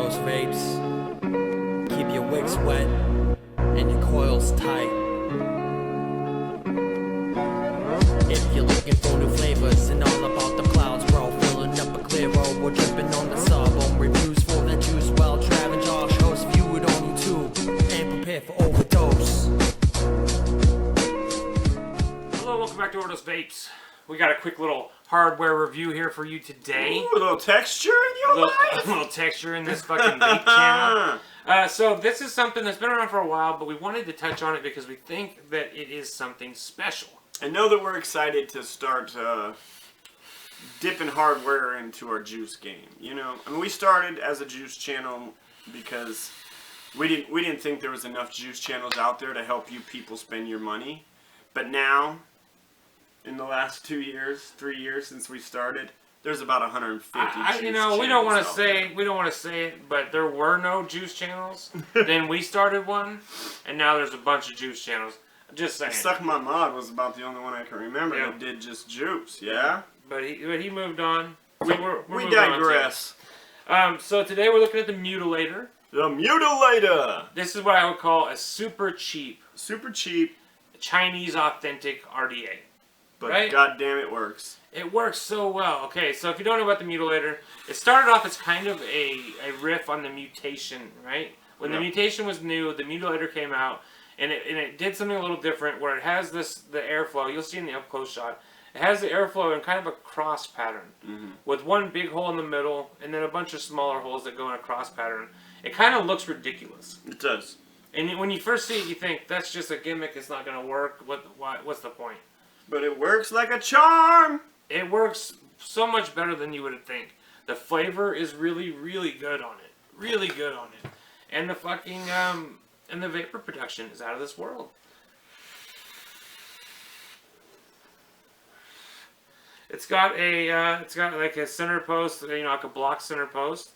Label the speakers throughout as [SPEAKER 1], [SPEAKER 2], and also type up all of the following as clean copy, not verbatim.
[SPEAKER 1] overdose vapes. Keep your wicks wet and your coils tight. If you're looking for new flavors and all about the clouds, bro, filling up a clear road, we're dripping on the sub-ohm reviews for that juice. While Trav and Josh host, view it on YouTube and prepare for overdose.
[SPEAKER 2] Hello, welcome back to OverDoseVapes. We got a quick little hardware review here for you today.
[SPEAKER 3] Ooh, a little texture in your life?
[SPEAKER 2] A little texture in this fucking vape channel. So this is something that's been around for a while, but we wanted to touch on it because we think that it is something special.
[SPEAKER 3] I know that we're excited to start dipping hardware into our juice game. You know, I mean, we started as a juice channel because we didn't think there was enough juice channels out there to help you people spend your money. But now, in the last 2 years, 3 years since we started, there's about 150 juice channels.
[SPEAKER 2] You know, we don't want to say it, but there were no juice channels. Then we started one, and now there's a bunch of juice channels. Just saying.
[SPEAKER 3] Suck My Mod was about the only one I can remember that did just juice, yeah?
[SPEAKER 2] But he moved on.
[SPEAKER 3] We digress.
[SPEAKER 2] So today we're looking at the Mutilator.
[SPEAKER 3] The Mutilator!
[SPEAKER 2] This is what I would call a super cheap Chinese authentic RDA.
[SPEAKER 3] But
[SPEAKER 2] right?
[SPEAKER 3] goddamn, it works.
[SPEAKER 2] It works so well. Okay, so if you don't know about the Mutilator, it started off as kind of a riff on the Mutation, right? When the Mutation was new, the Mutilator came out, and it did something a little different where it has the airflow. You'll see in the up close shot. It has the airflow in kind of a cross pattern with one big hole in the middle and then a bunch of smaller holes that go in a cross pattern. It kind of looks ridiculous.
[SPEAKER 3] It does.
[SPEAKER 2] And when you first see it, you think that's just a gimmick. It's not going to work. What's the point?
[SPEAKER 3] But it works like a charm.
[SPEAKER 2] It works so much better than you would think. The flavor is really, really good on it. Really good on it. And the fucking and the vapor production is out of this world. It's got like a center post, you know, like a block center post,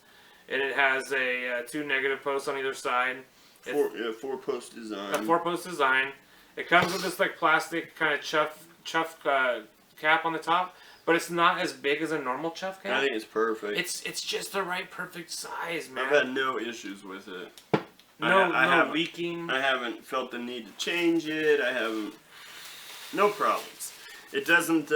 [SPEAKER 2] and it has a 2 negative posts on either side.
[SPEAKER 3] Four post design.
[SPEAKER 2] A 4-post design. It comes with this like plastic kind of chuff cap on the top, but it's not as big as a normal chuff cap.
[SPEAKER 3] I think it's perfect.
[SPEAKER 2] It's just the right perfect size, man.
[SPEAKER 3] I've had no issues with it.
[SPEAKER 2] No leaking.
[SPEAKER 3] I haven't felt the need to change it. No problems. It doesn't,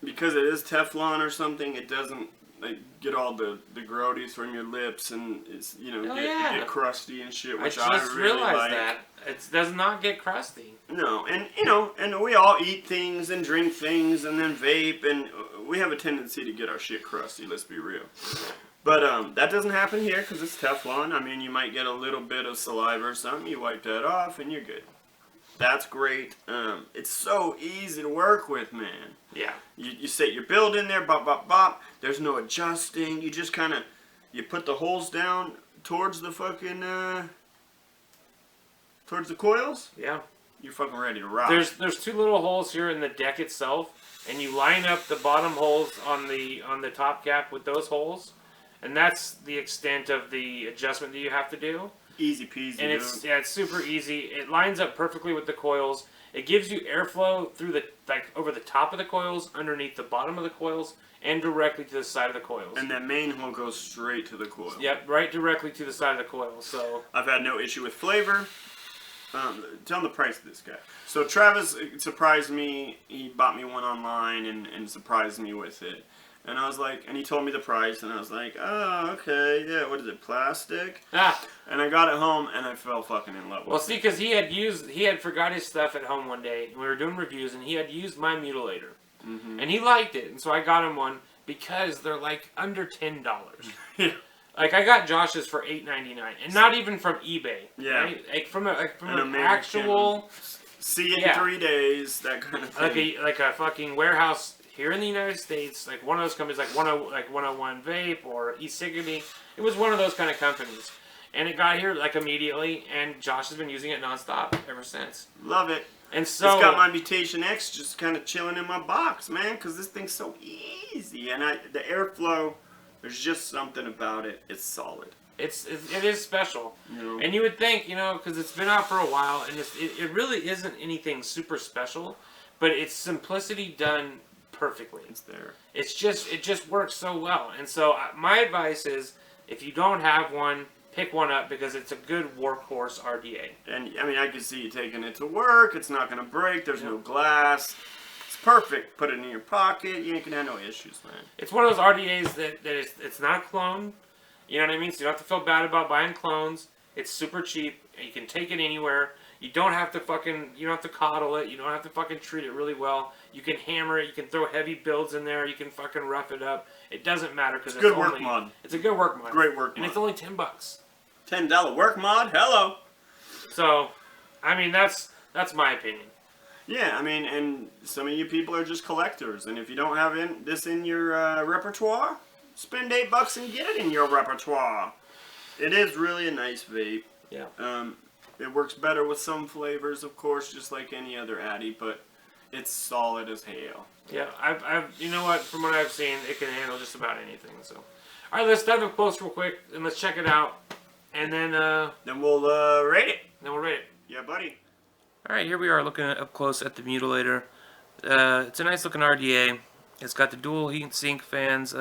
[SPEAKER 3] because it is Teflon or something, it doesn't like get all the grodies from your lips and it's, you know, get crusty and shit, which I
[SPEAKER 2] just
[SPEAKER 3] really
[SPEAKER 2] realized
[SPEAKER 3] like.
[SPEAKER 2] that. It does not get crusty.
[SPEAKER 3] No, and you know, and we all eat things and drink things and then vape, and we have a tendency to get our shit crusty, let's be real. But that doesn't happen here because it's Teflon. I mean, you might get a little bit of saliva or something, you wipe that off and you're good. That's great. It's so easy to work with, man.
[SPEAKER 2] Yeah.
[SPEAKER 3] You set your build in there, bop, bop, bop. There's no adjusting. You just kind of, you put the holes down towards the fucking, towards the coils.
[SPEAKER 2] Yeah.
[SPEAKER 3] You're fucking ready to rock.
[SPEAKER 2] There's 2 little holes here in the deck itself, and you line up the bottom holes on the top cap with those holes, and that's the extent of the adjustment that you have to do.
[SPEAKER 3] Easy peasy.
[SPEAKER 2] And it's super easy. It lines up perfectly with the coils. It gives you airflow through over the top of the coils, underneath the bottom of the coils, and directly to the side of the coils.
[SPEAKER 3] And that main hole goes straight to the coil.
[SPEAKER 2] Yep, right directly to the side of the coil. So
[SPEAKER 3] I've had no issue with flavor. Tell them the price of this guy. So Travis surprised me. He bought me one online and surprised me with it. And I was like, and he told me the price, and I was like, oh, okay, yeah, what is it, plastic? And I got it home, and I fell fucking in love with it.
[SPEAKER 2] Well, see, because he had forgot his stuff at home one day, and we were doing reviews, and he had used my Mutilator. And he liked it, and so I got him one, because they're like under $10.
[SPEAKER 3] Yeah.
[SPEAKER 2] Like, I got Josh's for $8.99, and not even from eBay.
[SPEAKER 3] Yeah.
[SPEAKER 2] Right? Like, from an actual...
[SPEAKER 3] See it in 3 days, that kind of thing.
[SPEAKER 2] Like a fucking warehouse here in the United States, like one of those companies, like 101 Vape or e-cigarette. It was one of those kind of companies. And it got here like immediately, and Josh has been using it nonstop ever since.
[SPEAKER 3] Love it.
[SPEAKER 2] And so
[SPEAKER 3] it's got my Mutation X just kind of chilling in my box, man, because this thing's so easy. And the airflow, there's just something about it. It's solid.
[SPEAKER 2] It is special.
[SPEAKER 3] You know?
[SPEAKER 2] And you would think, you know, because it's been out for a while, and it really isn't anything super special, but it's simplicity done perfectly.
[SPEAKER 3] It's there.
[SPEAKER 2] It just works so well. And so my advice is, If you don't have one, pick one up because it's a good workhorse RDA.
[SPEAKER 3] And I mean, I can see you taking it to work. It's not going to break. There's no glass. It's perfect. Put it in your pocket. You can have no issues, man.
[SPEAKER 2] It's one of those RDAs it's not a clone. You know what I mean? So you don't have to feel bad about buying clones. It's super cheap. You can take it anywhere. You don't have to coddle it. You don't have to fucking treat it really well. You can hammer it. You can throw heavy builds in there. You can fucking rough it up. It doesn't matter because it's
[SPEAKER 3] good work mod.
[SPEAKER 2] It's a good work mod.
[SPEAKER 3] Great work mod.
[SPEAKER 2] And it's only $10.
[SPEAKER 3] $10 work mod? Hello.
[SPEAKER 2] So, I mean, that's my opinion.
[SPEAKER 3] Yeah, I mean, and some of you people are just collectors. And if you don't have this in your repertoire, spend $8 and get it in your repertoire. It is really a nice vape.
[SPEAKER 2] Yeah.
[SPEAKER 3] It works better with some flavors, of course, just like any other Addy, but it's solid as hell.
[SPEAKER 2] Yeah, I've you know what? From what I've seen, it can handle just about anything. So, all right, let's dive up close real quick and let's check it out, and then
[SPEAKER 3] we'll rate it.
[SPEAKER 2] Then we'll rate it.
[SPEAKER 3] Yeah, buddy.
[SPEAKER 2] All right, here we are looking up close at the Mutilator. It's a nice looking RDA. It's got the dual heat sink fans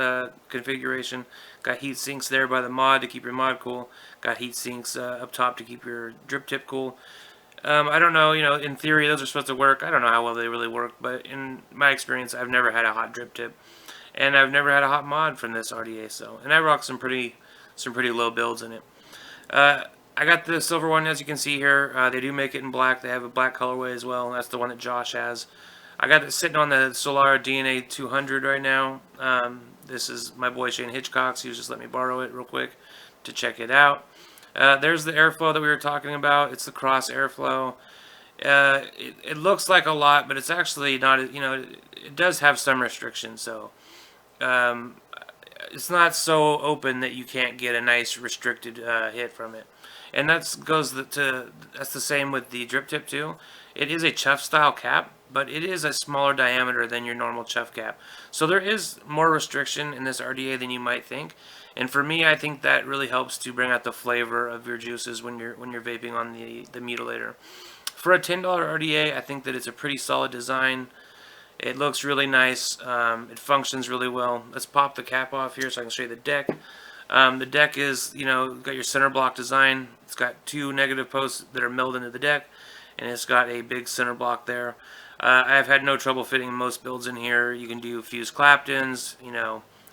[SPEAKER 2] configuration. Got heat sinks there by the mod to keep your mod cool. Got heat sinks up top to keep your drip tip cool. I don't know, in theory those are supposed to work. I don't know how well they really work, but in my experience, I've never had a hot drip tip, and I've never had a hot mod from this RDA. So, and I rock some pretty low builds in it. I got the silver one, as you can see here. They do make it in black. They have a black colorway as well. That's the one that Josh has. I got it sitting on the Solar DNA 200 right now. This is my boy Shane Hitchcock's. He was just let me borrow it real quick to check it out. There's the airflow that we were talking about. It's the cross airflow. It looks like a lot, but it's actually not. It does have some restrictions. So it's not so open that you can't get a nice restricted hit from it. And that's the same with the drip tip too. It is a chuff style cap, but it is a smaller diameter than your normal chuff cap. So there is more restriction in this RDA than you might think. And for me, I think that really helps to bring out the flavor of your juices when you're vaping on the Mutilator. For a $10 RDA, I think that it's a pretty solid design. It looks really nice. It functions really well. Let's pop the cap off here so I can show you the deck. The deck is, got your center block design. It's got two negative posts that are milled into the deck, and it's got a big center block there. I've had no trouble fitting most builds in here. You can do fused Claptons,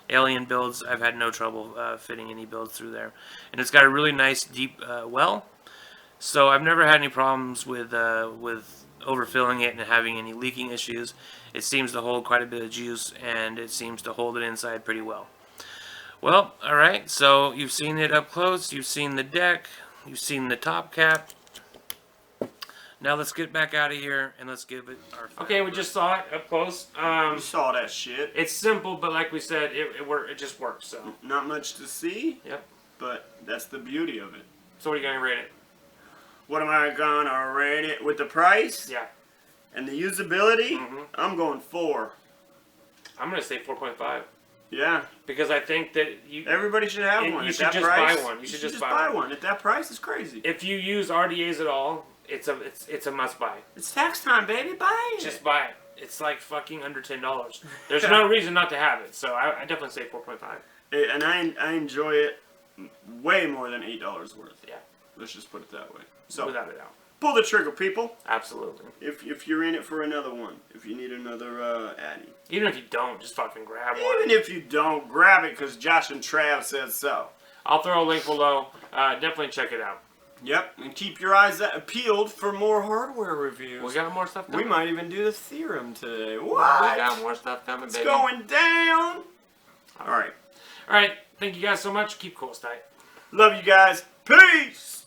[SPEAKER 2] alien builds. I've had no trouble fitting any builds through there. And it's got a really nice deep well. So I've never had any problems with overfilling it and having any leaking issues. It seems to hold quite a bit of juice, and it seems to hold it inside pretty well. Well, alright, so you've seen it up close, you've seen the deck, you've seen the top cap. Now let's get back out of here and let's give it our fair. Okay, we just saw it up close.
[SPEAKER 3] You saw that shit.
[SPEAKER 2] It's simple, but like we said, it just works. So
[SPEAKER 3] not much to see.
[SPEAKER 2] Yep.
[SPEAKER 3] But that's the beauty of it.
[SPEAKER 2] So what are you gonna rate it?
[SPEAKER 3] What am I gonna rate it with the price?
[SPEAKER 2] Yeah.
[SPEAKER 3] And the usability? I'm going 4.
[SPEAKER 2] I'm gonna say 4.5.
[SPEAKER 3] Yeah.
[SPEAKER 2] Because I think that
[SPEAKER 3] everybody should have one.
[SPEAKER 2] You should just buy one. You should just buy one.
[SPEAKER 3] At that price, it's crazy.
[SPEAKER 2] If you use RDAs at all, it's a must buy.
[SPEAKER 3] It's tax time, baby. Buy it.
[SPEAKER 2] Just buy it. It's like fucking under $10. There's no reason not to have it. So I definitely say 4.5.
[SPEAKER 3] And I enjoy it way more than $8 worth.
[SPEAKER 2] Yeah.
[SPEAKER 3] Let's just put it that way. So
[SPEAKER 2] without a doubt.
[SPEAKER 3] Pull the trigger, people.
[SPEAKER 2] Absolutely.
[SPEAKER 3] If you're in it for another one, if you need another Addy.
[SPEAKER 2] Even if you don't, just fucking grab one.
[SPEAKER 3] Even if you don't, grab it because Josh and Trav said so.
[SPEAKER 2] I'll throw a link below. Definitely check it out.
[SPEAKER 3] Yep, and keep your eyes peeled for more hardware reviews.
[SPEAKER 2] We got more stuff coming.
[SPEAKER 3] We might even do the theorem today. What?
[SPEAKER 2] We got more stuff coming, baby.
[SPEAKER 3] It's going down. All right.
[SPEAKER 2] All right. Thank you guys so much. Keep cool, tight.
[SPEAKER 3] Love you guys. Peace.